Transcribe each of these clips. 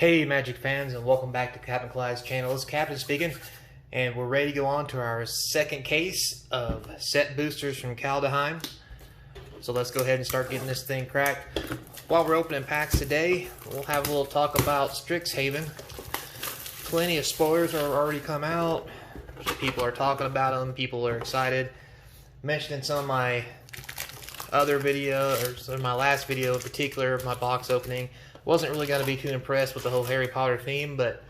Hey Magic fans, and welcome back to Captain Clyde's channel. This is Captain speaking, and we're ready to go on to our second case of set boosters from Kaldheim. So let's go ahead and start getting this thing cracked. While we're opening packs today, we'll have a little talk about Strixhaven. Plenty of spoilers are already come out. People are talking about them. People are excited. Mentioned in some of my other video, or some of my last video in particular, my box opening. Wasn't really going to be too impressed with the whole Harry Potter theme, but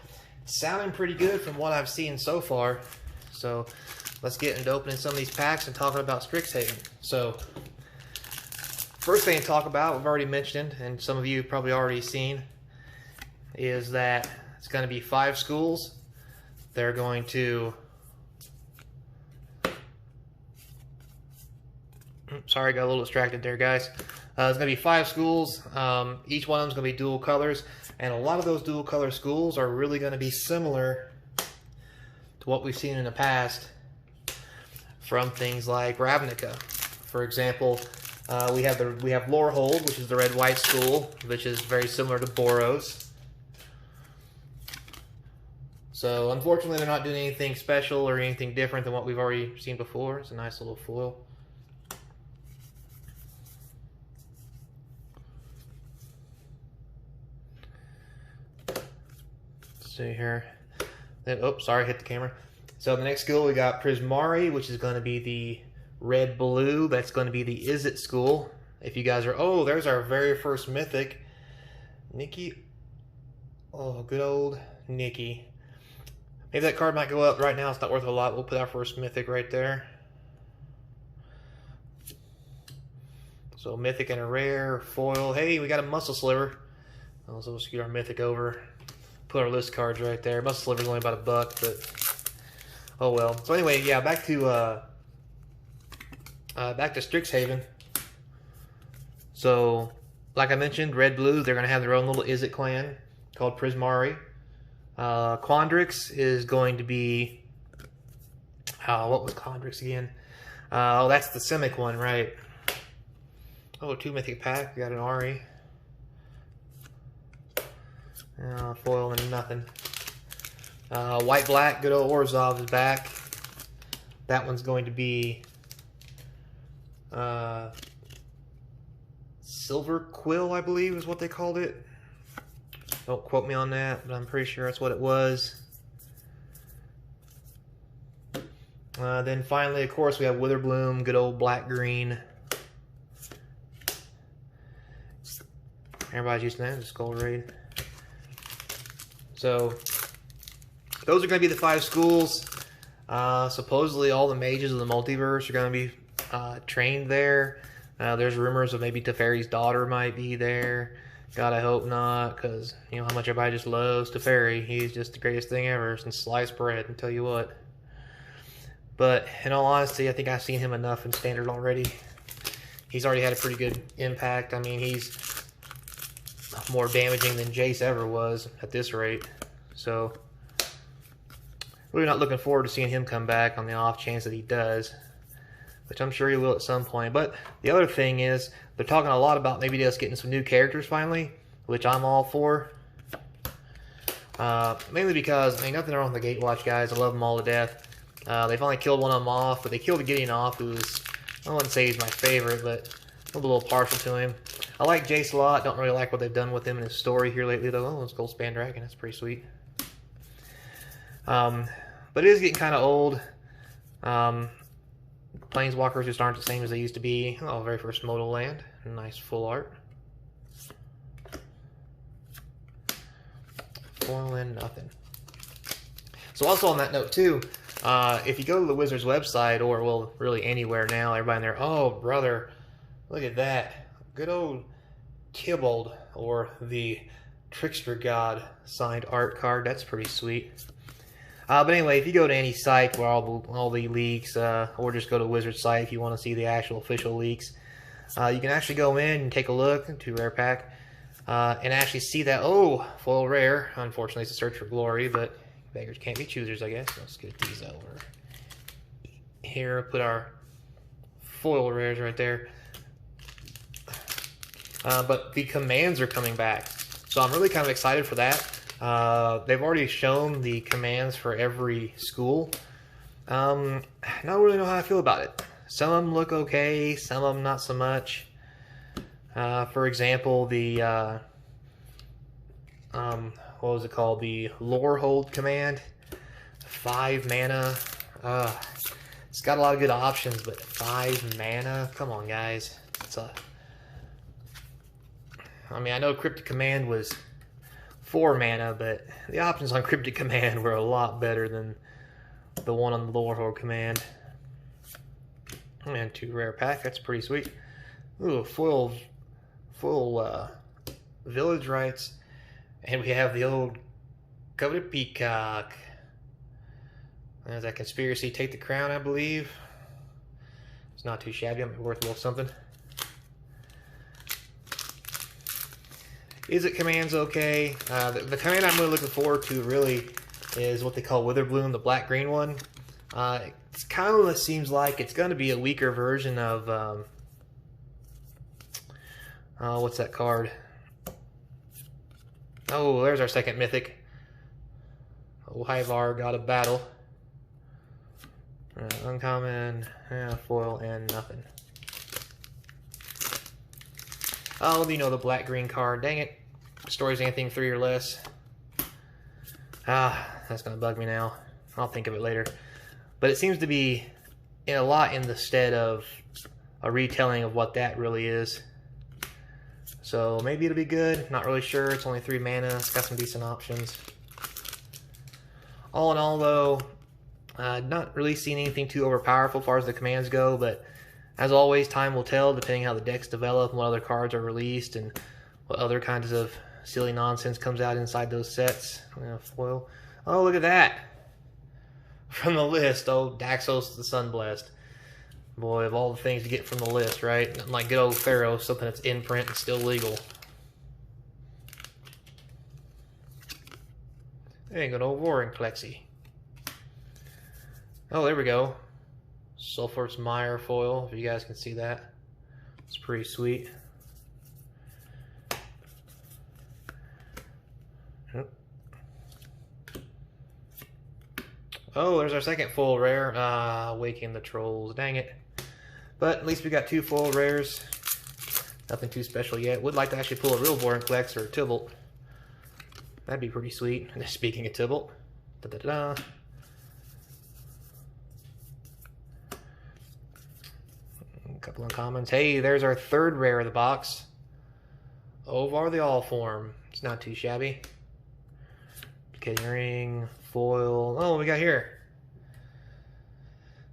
sounding pretty good from what I've seen so far. So let's get into opening some of these packs and talking about Strixhaven. So first thing to talk about, we've already mentioned, and some of you probably already seen, is that it's going to be 5 schools. They're going to... Sorry, got a little distracted there, guys. There's going to be 5 schools. Each one of them is going to be dual colors. And a lot of those dual color schools are really going to be similar to what we've seen in the past from things like Ravnica. For example, we have Lorehold, which is the red-white school, which is very similar to Boros. So unfortunately, they're not doing anything special or anything different than what we've already seen before. It's a nice little foil. See here. Then, oh, sorry, hit the camera. So the next school we got Prismari, which is going to be the red-blue. That's going to be the Izzet school. If you guys are, oh, there's our very first mythic, Nikki. Oh, good old Nikki. Maybe that card might go up right now. It's not worth a lot. We'll put our first mythic right there. So mythic and a rare foil. Hey, we got a muscle sliver. Also, we'll scoot our mythic over. Put our list cards right there. Muscle sliver's only about $1, but oh well. So anyway, yeah, back to Strixhaven. So, like I mentioned, red blue, they're gonna have their own little Izzet clan called Prismari. Quandrix is going to be what was Quandrix again? Oh, that's the Simic one, right? Oh, 2 mythic pack. We got an Ari. Foil and nothing. White black, good old Orzhov is back. That one's going to be Silver Quill, I believe is what they called it. Don't quote me on that, but I'm pretty sure that's what it was. Then finally, of course, we have Witherbloom, good old black green. Everybody's using that, just Skull Raid. So, those are going to be the 5 schools. Supposedly, all the mages of the multiverse are going to be trained there. There's rumors of maybe Teferi's daughter might be there. God, I hope not, because you know how much everybody just loves Teferi. He's just the greatest thing ever since sliced bread, and tell you what. But, in all honesty, I think I've seen him enough in Standard already. He's already had a pretty good impact. I mean, he's more damaging than Jace ever was at this rate. So really not looking forward to seeing him come back on the off chance that he does, which I'm sure he will at some point. But the other thing is they're talking a lot about maybe just getting some new characters finally, which I'm all for. Mainly because, I mean, nothing wrong with the Gatewatch guys. I love them all to death. They've only killed one of them off, but they killed Gideon off, who's, I wouldn't say he's my favorite, but I'm a little partial to him. I like Jace a lot. Don't really like what they've done with him in his story here lately, though. Oh, it's Goldspan Dragon. That's pretty sweet. But it is getting kind of old. Planeswalkers just aren't the same as they used to be. Oh, very first modal land. Nice full art. Foil and nothing. So also on that note, too, if you go to the Wizards website, or, well, really anywhere now, everybody in there, oh, brother, look at that. Good old Tybalt, or the Trickster God signed art card. That's pretty sweet. But anyway, if you go to any site where all the leaks, or just go to Wizard's site if you want to see the actual official leaks, you can actually go in and take a look to Rare Pack and actually see that, oh, foil rare. Unfortunately, it's a search for glory, but beggars can't be choosers, I guess. Let's get these over here. Put our foil rares right there. But the commands are coming back. So I'm really kind of excited for that. They've already shown the commands for every school. I don't really know how I feel about it. Some of them look okay, some of them not so much. For example, the what was it called? The lore hold command, 5 mana. It's got a lot of good options, but 5 mana. Come on, guys. I mean, I know Cryptic Command was 4 mana, but the options on Cryptic Command were a lot better than the one on the lore hold command. And 2 rare pack. That's pretty sweet. Ooh, full village rights. And we have the old coveted peacock. There's that conspiracy take the crown, I believe. It's not too shabby. I'm worth a little something. Is it commands okay? The command I'm really looking forward to really is what they call Witherbloom, the black-green one. It's kind of seems like it's going to be a weaker version of what's that card? Oh, there's our second mythic. Oh, Hyvar, God of Battle. Uncommon, foil, and nothing. Oh, you know, the black-green card. Dang it. Destroys anything 3 or less. That's going to bug me now. I'll think of it later. But it seems to be a lot in the stead of a retelling of what that really is. So maybe it'll be good. Not really sure. It's only 3 mana. It's got some decent options. All in all, though, not really seeing anything too overpowerful as far as the commands go. But as always, time will tell, depending how the decks develop and what other cards are released and what other kinds of silly nonsense comes out inside those sets. Foil. Oh, look at that! From the list, oh, Daxos the Sunblessed. Boy, of all the things to get from the list, right? Nothing like good old Pharaoh, something that's in print and still legal. There you go, old Warring Plexi. Oh, there we go. Sulphur's Mire foil, if you guys can see that. It's pretty sweet. Oh, there's our second full rare. Waking the Trolls. Dang it. But at least we got 2 full rares. Nothing too special yet. Would like to actually pull a real Vorinclex or a Tybalt. That'd be pretty sweet. And speaking of Tybalt. Da-da-da. A couple uncommons. Hey, there's our 3rd rare of the box. Ovar the Allform. It's not too shabby. Kidding ring, foil. Oh, what we got here?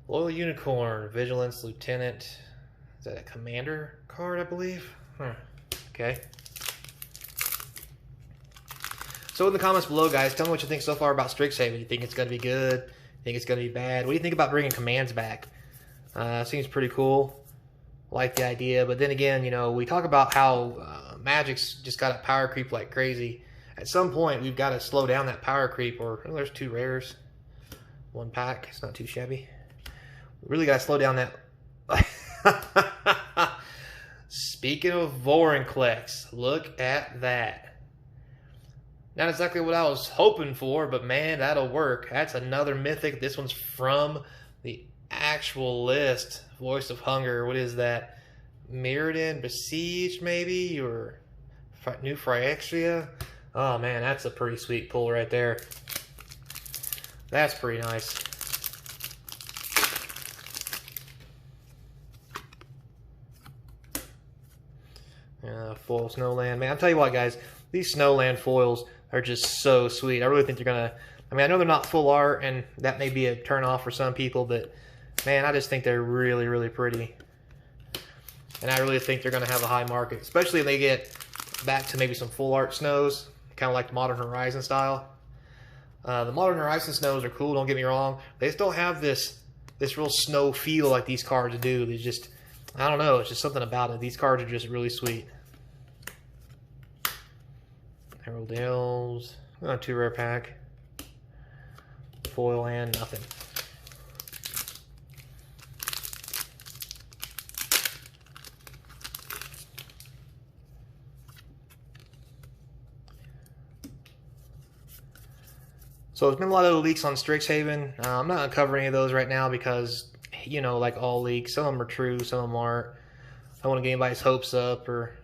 Loyal Unicorn, Vigilance Lieutenant. Is that a commander card, I believe? Okay. So in the comments below, guys, tell me what you think so far about Strixhaven. You think it's going to be good? You think it's going to be bad? What do you think about bringing commands back? Seems pretty cool. Like the idea, but then again, you know, we talk about how Magic's just got a power creep like crazy. At some point, we've got to slow down that power creep. Or oh, there's 2 rares, 1 pack. It's not too shabby. We really got to slow down that. Speaking of Vorinclex, look at that. Not exactly what I was hoping for, but man, that'll work. That's another mythic. This one's from the actual list. Voice of Hunger. What is that? Mirrodin Besieged, maybe? Or New Phyrexia? Oh man, that's a pretty sweet pull right there. That's pretty nice. Foil Snowland. Man, I'll tell you what, guys. These Snowland foils are just so sweet. I really think they're going to... I mean, I know they're not full art, and that may be a turn-off for some people, but man, I just think they're really, really pretty. And I really think they're going to have a high market, especially if they get back to maybe some full art snows. Kind of like the Modern Horizon style. The Modern Horizon snows are cool, don't get me wrong. They just don't have this real snow feel like these cards do. They just, I don't know, it's just something about it. These cards are just really sweet. Herald Elves, 2 rare pack. Foil and nothing. So there's been a lot of leaks on Strixhaven. I'm not going to cover any of those right now because, you know, like all leaks, some of them are true, some of them aren't. I don't want to get anybody's hopes up or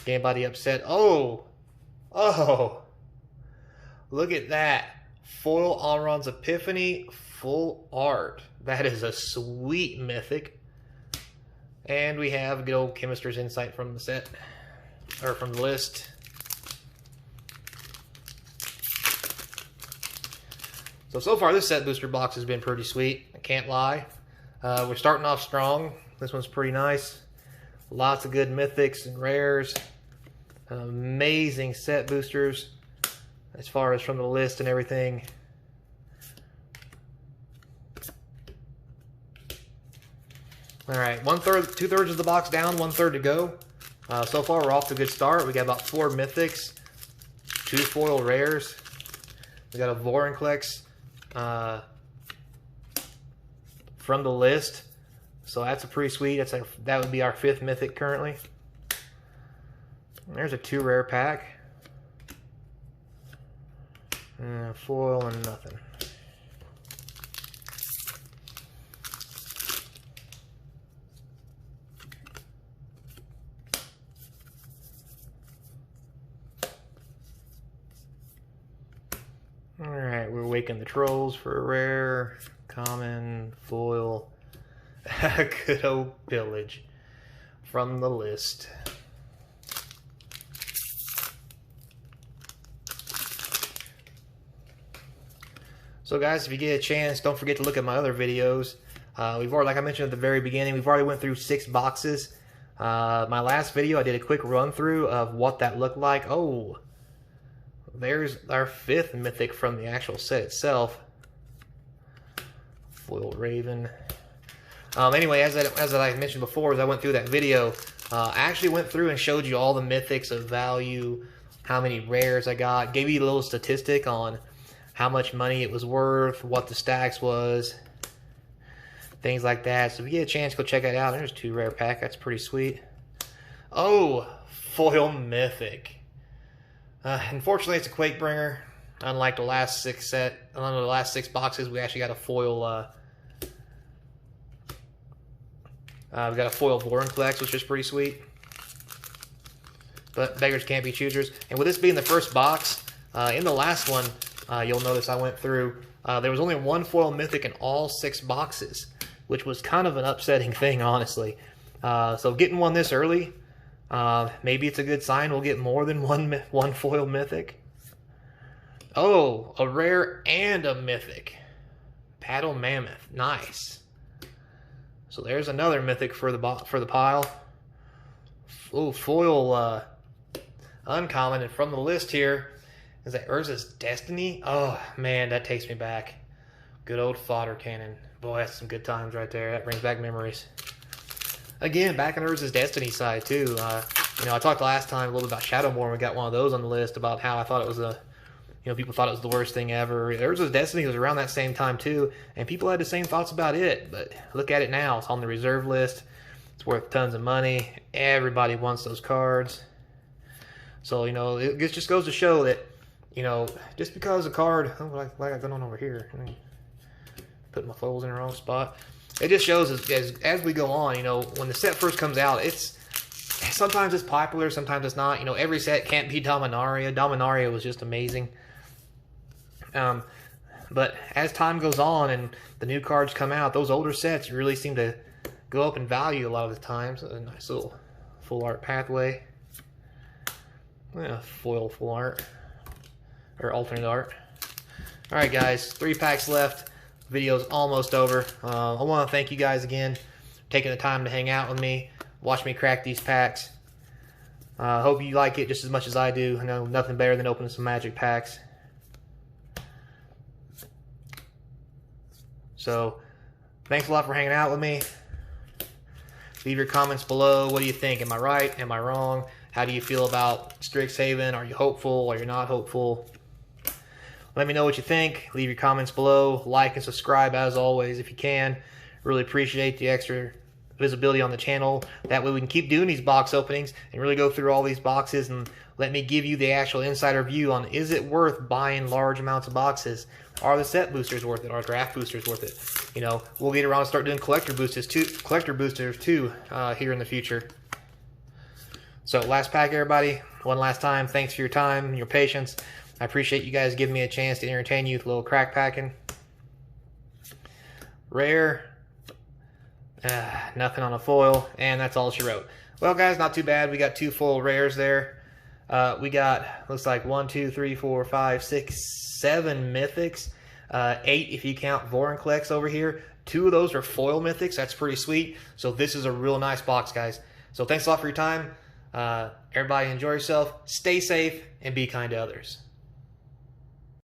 get anybody upset. Oh! Look at that. Foil Alron's Epiphany full art. That is a sweet mythic. And we have good old Chemister's Insight from the set, or from the list. So far this set booster box has been pretty sweet, I can't lie. We're starting off strong. This one's pretty nice. Lots of good mythics and rares. Amazing set boosters as far as from the list and everything. Alright, 1/3, 2/3 of the box down, 1/3 to go. So far we're off to a good start. We got about 4 mythics, 2 foil rares. We got a Vorinclex from the list. So that's a pretty sweet. That would be our 5th mythic currently. There's a 2 rare pack. Foil and nothing. Alright, we're waking the trolls for a rare, common, foil. Good old pillage from the list. So guys, if you get a chance, don't forget to look at my other videos. We've already, like I mentioned at the very beginning, we've already went through 6 boxes. My last video, I did a quick run through of what that looked like. Oh, there's our 5th mythic from the actual set itself. Foil Raven. Anyway, as I mentioned before, as I went through that video, I actually went through and showed you all the mythics of value, how many rares I got, gave you a little statistic on how much money it was worth, what the stacks was, things like that. So if you get a chance, go check that out. There's 2 rare pack. That's pretty sweet. Oh, foil mythic. Unfortunately, it's a Quakebringer. Unlike the last 6 boxes, we actually got a foil. We've got a foil Vorinclex, which is pretty sweet. But beggars can't be choosers. And with this being the first box, in the last one, you'll notice I went through. There was only 1 foil mythic in all 6 boxes, which was kind of an upsetting thing, honestly. So getting one this early, maybe it's a good sign we'll get more than one foil mythic. Oh, a rare and a mythic. Paddle Mammoth, nice. So there's another mythic for the pile. Oh, foil uncommon, and from the list here is that Urza's Destiny. Oh man, that takes me back. Good old fodder cannon. Boy, that's some good times right there. That brings back memories. Again, back on Urza's Destiny side too. You know, I talked last time a little bit about Shadowborn. We got one of those on the list about how I thought it was people thought it was the worst thing ever. Urza's Destiny was around that same time too, and people had the same thoughts about it. But look at it now. It's on the reserve list. It's worth tons of money. Everybody wants those cards. So, you know, it just goes to show that, you know, just because a card... what I got going on over here? Put my foils in the wrong spot. It just shows as we go on, you know, when the set first comes out, sometimes it's popular, sometimes it's not. You know, every set can't be Dominaria. Dominaria was just amazing. But as time goes on and the new cards come out, those older sets really seem to go up in value a lot of the times. A nice little full art pathway. Foil full art. Or alternate art. Alright guys, 3 packs left. Video's almost over. I want to thank you guys again for taking the time to hang out with me. Watch me crack these packs. Hope you like it just as much as I do. I know nothing better than opening some magic packs. So, thanks a lot for hanging out with me. Leave your comments below. What do you think? Am I right? Am I wrong? How do you feel about Strixhaven? Are you hopeful? Are you not hopeful? Let me know what you think. Leave your comments below. Like and subscribe as always if you can. Really appreciate the extra visibility on the channel. That way we can keep doing these box openings and really go through all these boxes and let me give you the actual insider view on, is it worth buying large amounts of boxes? Are the set boosters worth it? Are draft boosters worth it? You know, we'll get around and start doing collector boosters too here in the future. So last pack, everybody. One last time, thanks for your time and your patience. I appreciate you guys giving me a chance to entertain you with a little crack packing. Rare. Nothing on a foil, and that's all she wrote. Well, guys, not too bad. We got 2 foil rares there. We got, looks like 1, 2, 3, 4, 5, 6, 7 mythics. 8 if you count Vorinclex over here. 2 of those are foil mythics. That's pretty sweet. So this is a real nice box, guys. So thanks a lot for your time. Everybody enjoy yourself. Stay safe and be kind to others.